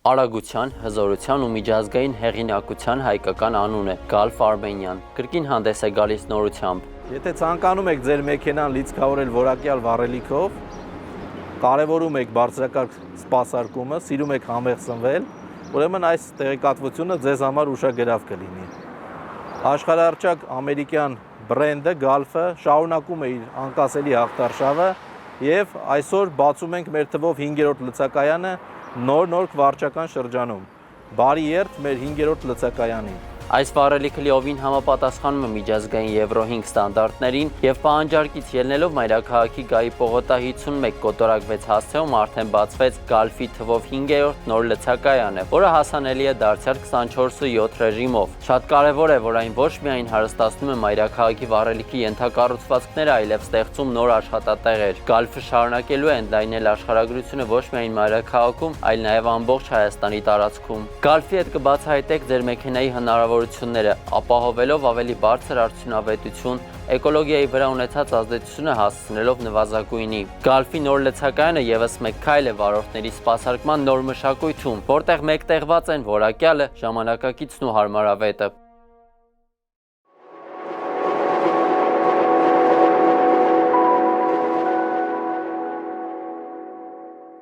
Արագության, հզորության ու միջազգային հեղինակության հայկական անուն է Գալֆ Արմենիան։ Կրկին հանդես է գալիս նորությամբ։ Եթե ցանկանում եք ձեր մեքենան լիցքավորել որակյալ վառելիքով, կարևորում եք բարձրակարգ սպասարկումը, սիրում եք համեղ սնվել, ուրեմն այս տեղեկատվությունը ձեզ համար ուշագրավ կլինի։ Աշխարհահռչակ ամերիկյան բրենդը Գալֆը շարունակում է իր անկասելի հաղթարշավը եւ այսօր բացում ենք մեր թվով 5-րդ լցակայանը նոր վարչական շրջանում։ Բարի երթ մեր 5-րդ լցակայանին։ Այս վառելիքը լիովին համապատասխանում է միջազգային Եվրո 5 ստանդարտներին եւ պահանջարկից ելնելով մայրաքաղաքի Գայի պողոտա 51 կոտորակ 6 հասցեում արդեն բացվեց Գալֆի թվով 5-րդ նոր լցակայանը, որը հասանելի է դարձյալ 24/7 ռեժիմով։ Շատ կարեւոր է, որ այն ոչ միայն հարստացնում է մայրաքաղաքի վառելիքի ենթակառուցվածքները, այլև ստեղծում նոր աշխատատեղեր։ Գալֆը շարունակելու է ընդլայնել աշխարհագրությունը ոչ միայն մայրաքաղաքում, այլ նաեւ ամբողջ Հայաստանի տարածքում։ Գալֆի հետ կբացահայտեք ձեր մեքենայի հնարավորությունները, ապահովելով ավելի բարձր արդյունավետություն, էկոլոգիայի վրա ունեցած ազդեցությունը հասցնելով նվազագույնի։ Գալֆի նոր լցակայանը եւս մեկ քայլ է վարորդների սպասարկման նոր մշակույթում, որտեղ մեկտեղված են որակյալը, ժամանակակիցն ու հարմարավետը։